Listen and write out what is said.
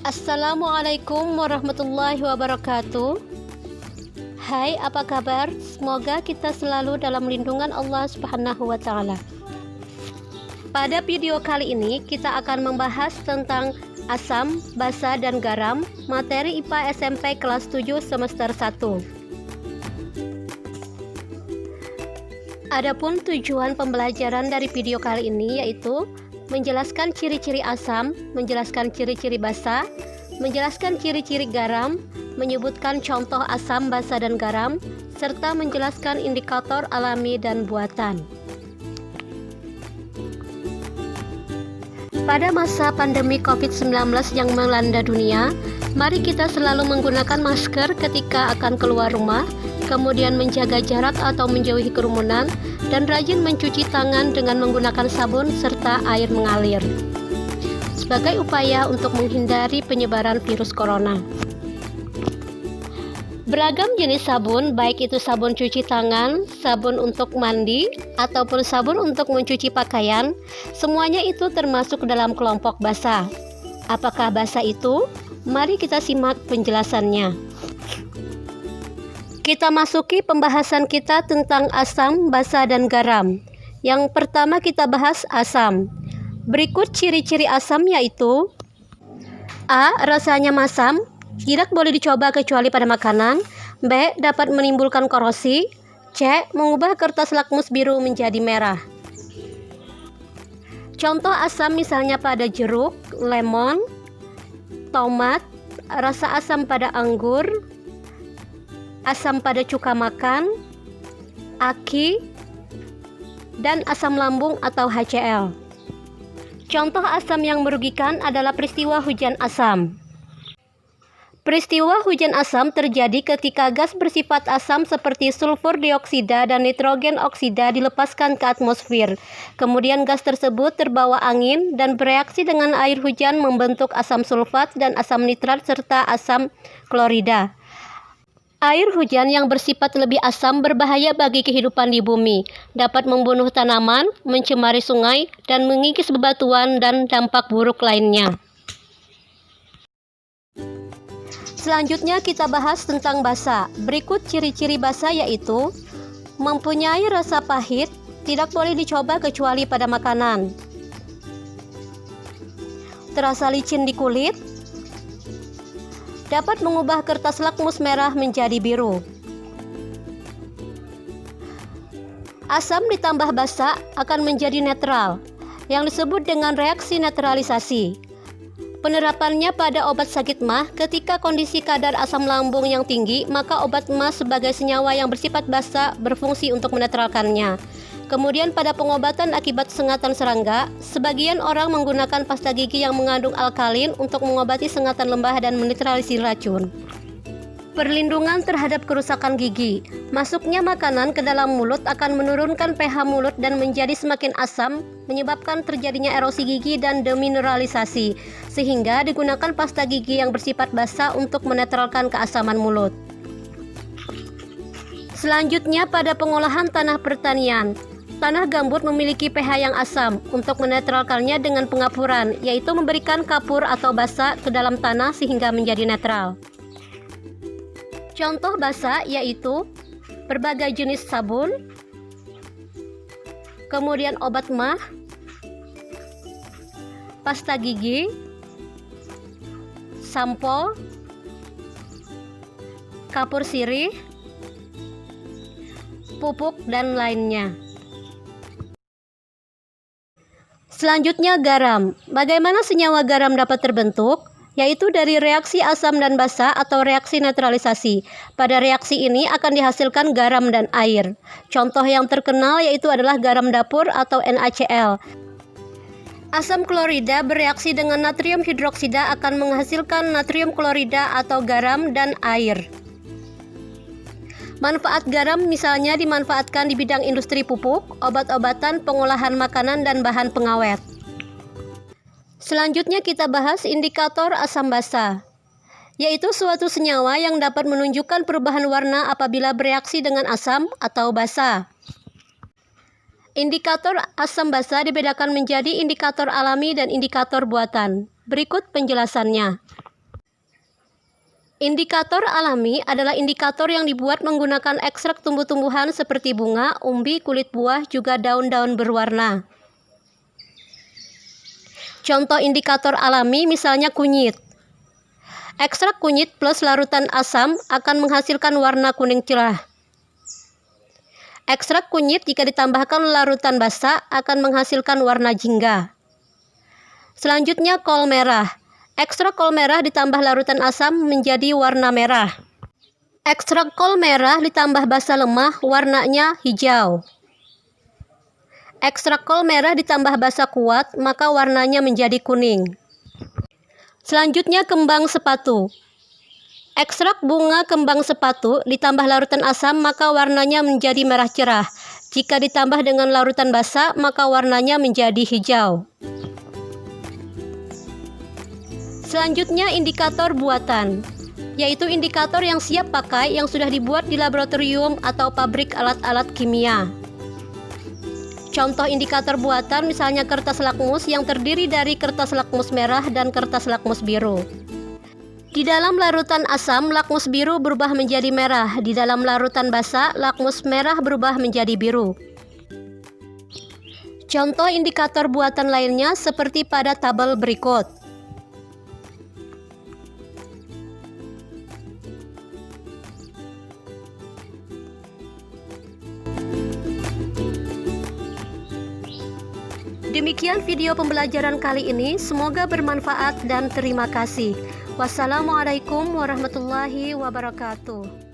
Assalamualaikum warahmatullahi wabarakatuh. Hai, apa kabar? Semoga kita selalu dalam lindungan Allah Subhanahu wa Ta'ala. Pada video kali ini, kita akan membahas tentang asam, basa, dan garam, materi IPA SMP kelas 7 semester 1. Adapun tujuan pembelajaran dari video kali ini yaitu menjelaskan ciri-ciri asam, menjelaskan ciri-ciri basa, menjelaskan ciri-ciri garam, menyebutkan contoh asam, basa, dan garam, serta menjelaskan indikator alami dan buatan. Pada masa pandemi COVID-19 yang melanda dunia, mari kita selalu menggunakan masker ketika akan keluar rumah, kemudian menjaga jarak atau menjauhi kerumunan, dan rajin mencuci tangan dengan menggunakan sabun serta air mengalir sebagai upaya untuk menghindari penyebaran virus corona. Beragam jenis sabun, baik itu sabun cuci tangan, sabun untuk mandi, ataupun sabun untuk mencuci pakaian, semuanya itu termasuk dalam kelompok basa. Apakah basa itu? Mari kita simak penjelasannya. Kita masuki pembahasan kita tentang asam, basa, dan garam. Yang pertama kita bahas asam. Berikut ciri-ciri asam yaitu A. Rasanya masam, tidak boleh dicoba kecuali pada makanan. B. Dapat menimbulkan korosi. C. Mengubah kertas lakmus biru menjadi merah. Contoh asam misalnya pada jeruk, lemon, tomat, rasa asam pada anggur, asam pada cuka makan, aki, dan asam lambung atau HCl. Contoh asam yang merugikan adalah peristiwa hujan asam. Peristiwa hujan asam terjadi ketika gas bersifat asam seperti sulfur dioksida dan nitrogen oksida dilepaskan ke atmosfer. Kemudian gas tersebut terbawa angin dan bereaksi dengan air hujan membentuk asam sulfat dan asam nitrat serta asam klorida. Air hujan yang bersifat lebih asam berbahaya bagi kehidupan di bumi, dapat membunuh tanaman, mencemari sungai, dan mengikis bebatuan dan dampak buruk lainnya. Selanjutnya kita bahas tentang basa. Berikut ciri-ciri basa yaitu mempunyai rasa pahit, tidak boleh dicoba kecuali pada makanan. Terasa licin di kulit, dapat mengubah kertas lakmus merah menjadi biru. Asam ditambah basa akan menjadi netral, yang disebut dengan reaksi netralisasi. Penerapannya pada obat sakit mah, ketika kondisi kadar asam lambung yang tinggi, maka obat mah sebagai senyawa yang bersifat basa berfungsi untuk menetralkannya. Kemudian pada pengobatan akibat sengatan serangga, sebagian orang menggunakan pasta gigi yang mengandung alkalin untuk mengobati sengatan lembah dan menetralisir racun. Perlindungan terhadap kerusakan gigi. Masuknya makanan ke dalam mulut akan menurunkan pH mulut dan menjadi semakin asam, menyebabkan terjadinya erosi gigi dan demineralisasi, sehingga digunakan pasta gigi yang bersifat basa untuk menetralkan keasaman mulut. Selanjutnya pada pengolahan tanah pertanian. Tanah gambut memiliki pH yang asam. Untuk menetralkannya dengan pengapuran, yaitu memberikan kapur atau basa ke dalam tanah sehingga menjadi netral. Contoh basa yaitu berbagai jenis sabun, kemudian obat mah, pasta gigi, sampo, kapur sirih, pupuk, dan lainnya. Selanjutnya garam. Bagaimana senyawa garam dapat terbentuk? Yaitu dari reaksi asam dan basa atau reaksi netralisasi. Pada reaksi ini akan dihasilkan garam dan air. Contoh yang terkenal yaitu adalah garam dapur atau NaCl. Asam klorida bereaksi dengan natrium hidroksida akan menghasilkan natrium klorida atau garam dan air. Manfaat garam misalnya dimanfaatkan di bidang industri pupuk, obat-obatan, pengolahan makanan, dan bahan pengawet. Selanjutnya kita bahas indikator asam basa, yaitu suatu senyawa yang dapat menunjukkan perubahan warna apabila bereaksi dengan asam atau basa. Indikator asam basa dibedakan menjadi indikator alami dan indikator buatan. Berikut penjelasannya. Indikator alami adalah indikator yang dibuat menggunakan ekstrak tumbuh-tumbuhan seperti bunga, umbi, kulit buah, juga daun-daun berwarna. Contoh indikator alami misalnya kunyit. Ekstrak kunyit plus larutan asam akan menghasilkan warna kuning cerah. Ekstrak kunyit jika ditambahkan larutan basa akan menghasilkan warna jingga. Selanjutnya kol merah. Ekstrak kol merah ditambah larutan asam menjadi warna merah. Ekstrak kol merah ditambah basa lemah warnanya hijau. Ekstrak kol merah ditambah basa kuat maka warnanya menjadi kuning. Selanjutnya kembang sepatu. Ekstrak bunga kembang sepatu ditambah larutan asam maka warnanya menjadi merah cerah. Jika ditambah dengan larutan basa maka warnanya menjadi hijau. Selanjutnya indikator buatan, yaitu indikator yang siap pakai yang sudah dibuat di laboratorium atau pabrik alat-alat kimia. Contoh indikator buatan misalnya kertas lakmus yang terdiri dari kertas lakmus merah dan kertas lakmus biru. Di dalam larutan asam, lakmus biru berubah menjadi merah. Di dalam larutan basa, lakmus merah berubah menjadi biru. Contoh indikator buatan lainnya seperti pada tabel berikut. Demikian video pembelajaran kali ini, semoga bermanfaat dan terima kasih. Wassalamualaikum warahmatullahi wabarakatuh.